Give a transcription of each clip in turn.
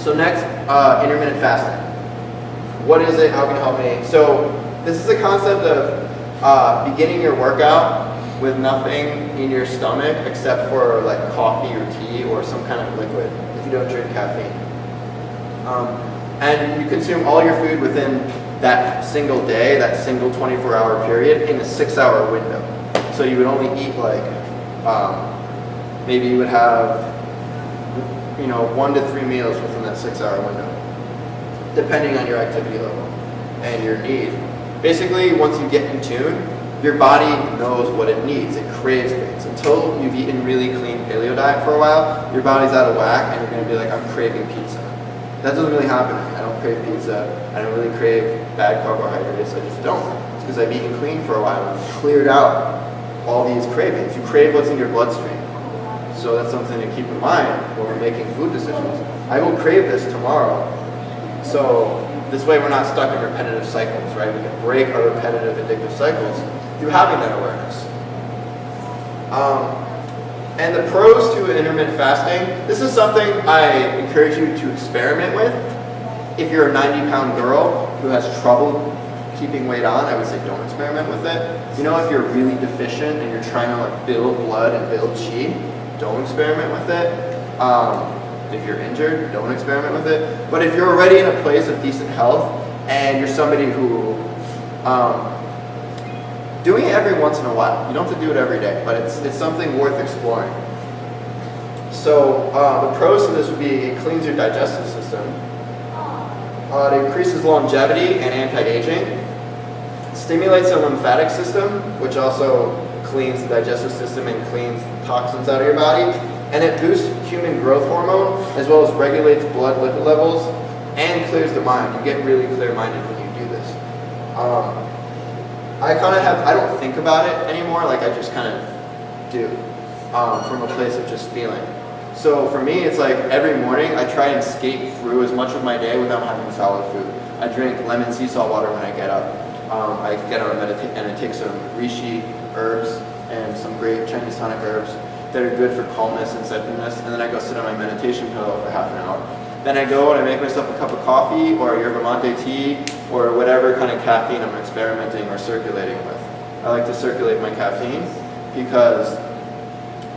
So next, intermittent fasting. What is it? How can it help me? So this is a concept of beginning your workout with nothing in your stomach except for like coffee or tea or some kind of liquid if you don't drink caffeine. And you consume all your food within that single day, that single 24-hour period in a 6-hour window. So you would only eat like, maybe you would have, 1 to 3 meals within that 6-hour window, depending on your activity level and your need. Basically, once you get in tune, your body knows what it needs. It craves things. Until you've eaten really clean paleo diet for a while, your body's out of whack and you're going to be like, I'm craving pizza. That doesn't really happen. I don't crave pizza. I don't really crave bad carbohydrates. I just don't. It's because I've eaten clean for a while and I've cleared out all these cravings. You crave what's in your bloodstream. So that's something to keep in mind when we're making food decisions. I will crave this tomorrow. So this way we're not stuck in repetitive cycles, right? We can break our repetitive addictive cycles through having that awareness. And the pros to intermittent fasting, this is something I encourage you to experiment with. If you're a 90-pound girl who has trouble keeping weight on, I would say don't experiment with it. If you're really deficient and you're trying to like build blood and build chi, don't experiment with it. If you're injured, don't experiment with it. But if you're already in a place of decent health and you're somebody who doing it every once in a while. You don't have to do it every day, but it's something worth exploring. So the pros to this would be it cleans your digestive system. It increases longevity and anti-aging. Stimulates the lymphatic system, which also cleans the digestive system and cleans toxins out of your body. And it boosts human growth hormone, as well as regulates blood lipid levels and clears the mind. You get really clear-minded when you do this. I don't think about it anymore, like I just kind of do, from a place of just feeling. So for me, it's like every morning I try and skate through as much of my day without having solid food. I drink lemon sea salt water when I get up. I get on a meditation and I take some reishi herbs and some great Chinese tonic herbs that are good for calmness and centeredness, and then I go sit on my meditation pillow for half an hour. Then I go and I make myself a cup of coffee or a yerba mate tea or whatever kind of caffeine I'm experimenting or circulating with. I like to circulate my caffeine because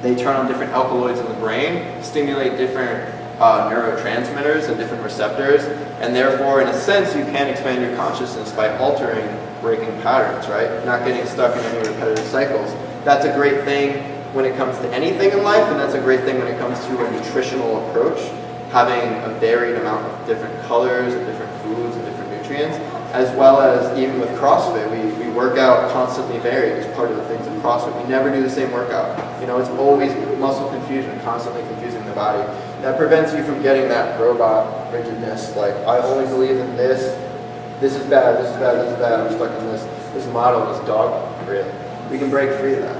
they turn on different alkaloids in the brain, stimulate different neurotransmitters and different receptors, and therefore, in a sense, you can expand your consciousness by altering breaking patterns, right? Not getting stuck in any repetitive cycles. That's a great thing when it comes to anything in life, and that's a great thing when it comes to a nutritional approach. Having a varied amount of different colors and different foods and different nutrients, as well as even with CrossFit, we work out constantly varied as part of the things of CrossFit. We never do the same workout. It's always muscle confusion, constantly confusing the body. That prevents you from getting that robot rigidness, like I only believe in this is bad, this is bad, this is bad, I'm stuck in this model, this dogma, really. We can break free of that.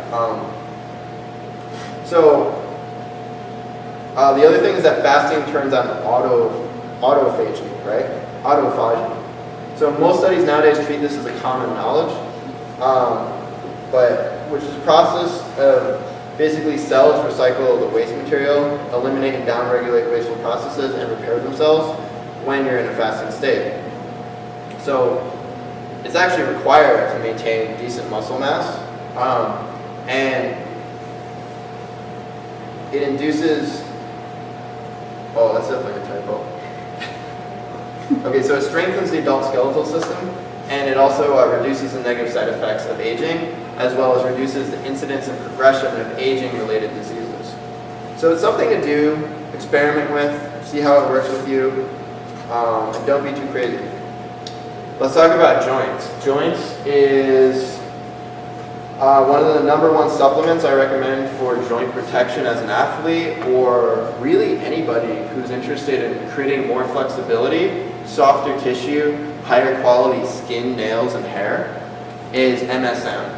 The other thing is that fasting turns on autophagy, right? Autophagy. So most studies nowadays treat this as a common knowledge, which is a process of basically cells recycle the waste material, eliminate and downregulate wasteful processes, and repair themselves when you're in a fasting state. So it's actually required to maintain decent muscle mass, and it induces. Oh, that's definitely a typo. Okay, so it strengthens the adult skeletal system, and it also reduces the negative side effects of aging, as well as reduces the incidence and progression of aging-related diseases. So it's something to do, experiment with, see how it works with you, and don't be too crazy. Let's talk about joints. Joints is one of the number one supplements I recommend for joint protection as an athlete, or really anybody who's interested in creating more flexibility, softer tissue, higher quality skin, nails, and hair, is MSM.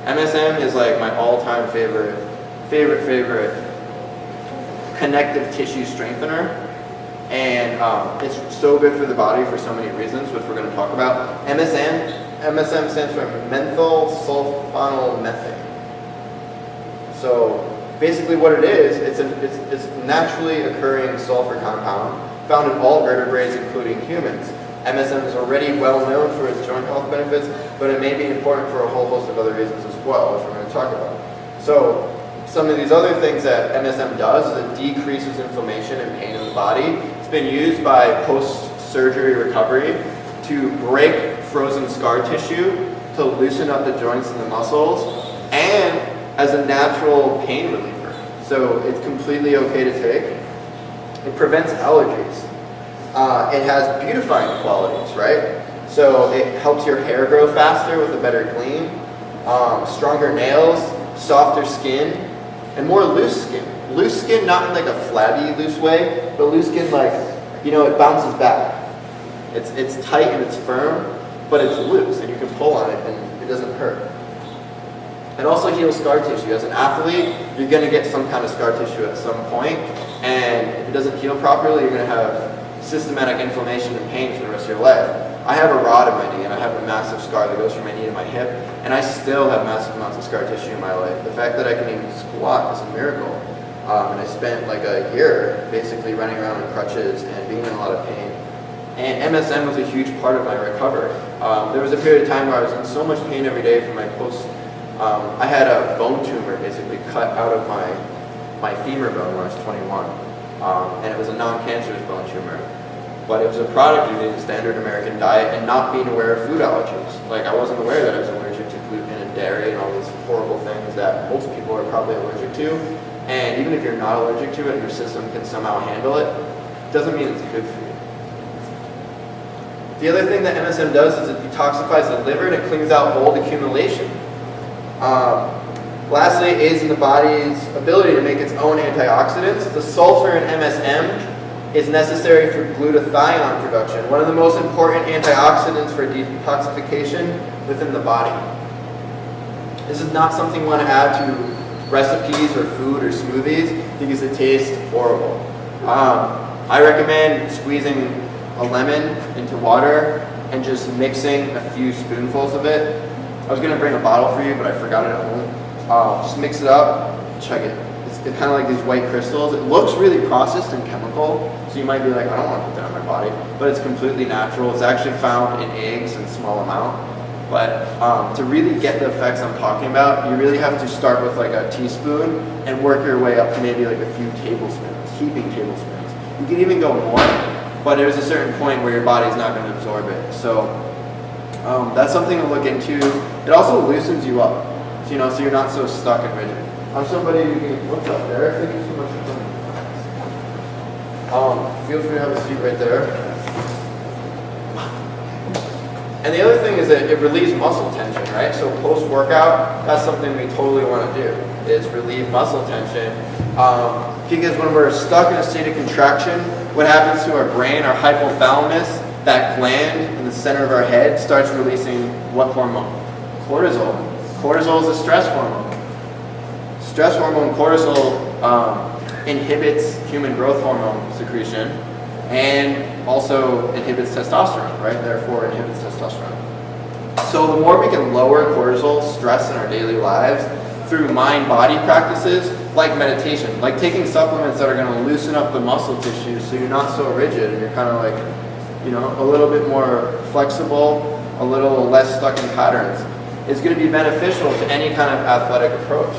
MSM is like my all-time favorite connective tissue strengthener, and it's so good for the body for so many reasons, which we're going to talk about. MSM stands for menthol sulfonylmethane. So basically what it is, it's naturally occurring sulfur compound found in all vertebrates, including humans. MSM is already well known for its joint health benefits, but it may be important for a whole host of other reasons as well, which we're going to talk about. So, some of these other things that MSM does is it decreases inflammation and pain in the body. It's been used by post-surgery recovery to break frozen scar tissue, to loosen up the joints and the muscles, and as a natural pain reliever. So it's completely okay to take. It prevents allergies. It has beautifying qualities, right? So it helps your hair grow faster with a better gleam, stronger nails, softer skin, and more loose skin. Loose skin, not in like a flabby, loose way, but loose skin like, it bounces back. It's tight and it's firm, but it's loose, and you can pull on it and it doesn't hurt. It also heals scar tissue. As an athlete, you're going to get some kind of scar tissue at some point, and if it doesn't heal properly, you're going to have systematic inflammation and pain for the rest of your life. I have a rod in my knee, and I have a massive scar that goes from my knee to my hip, and I still have massive amounts of scar tissue in my life. The fact that I can even squat is a miracle. And I spent like a year basically running around in crutches and being in a lot of pain. And MSM was a huge part of my recovery. There was a period of time where I was in so much pain every day from my I had a bone tumor basically cut out of my femur bone when I was 21. And it was a non-cancerous bone tumor. But it was a product of eating a standard American diet and not being aware of food allergies. Like, I wasn't aware that I was allergic to gluten and dairy and all these horrible things that most people are probably allergic to. And even if you're not allergic to it and your system can somehow handle it, doesn't mean it's good for you. The other thing that MSM does is it detoxifies the liver and it cleans out mold accumulation. Lastly, it aids in the body's ability to make its own antioxidants. The sulfur in MSM is necessary for glutathione production, one of the most important antioxidants for detoxification within the body. This is not something you want to add to recipes or food or smoothies because it tastes horrible. I recommend squeezing a lemon into water and just mixing a few spoonfuls of it. I was going to bring a bottle for you, but I forgot it at home. Just mix it up, chug it. It's kind of like these white crystals. It looks really processed and chemical, so you might be like, I don't want to put that on my body, but it's completely natural. It's actually found in eggs in small amount. But to really get the effects I'm talking about, you really have to start with like a teaspoon and work your way up to maybe like a few tablespoons, heaping tablespoons. You can even go more, but there's a certain point where your body's not going to absorb it. So that's something to look into. It also loosens you up, so you're not so stuck and rigid. I'm somebody who can, what's up, Derek? Thank you so much for coming. Feel free to have a seat right there. And the other thing is that it relieves muscle tension, right? So post-workout, that's something we totally want to do, is relieve muscle tension. Because when we're stuck in a state of contraction, what happens to our brain, our hypothalamus, that gland in the center of our head, starts releasing what hormone? Cortisol. Cortisol is a stress hormone. Stress hormone cortisol inhibits human growth hormone secretion and also inhibits testosterone, right? Therefore inhibits testosterone. So the more we can lower cortisol stress in our daily lives through mind-body practices like meditation, like taking supplements that are going to loosen up the muscle tissue so you're not so rigid and you're kind of like, a little bit more flexible, a little less stuck in patterns, is going to be beneficial to any kind of athletic approach.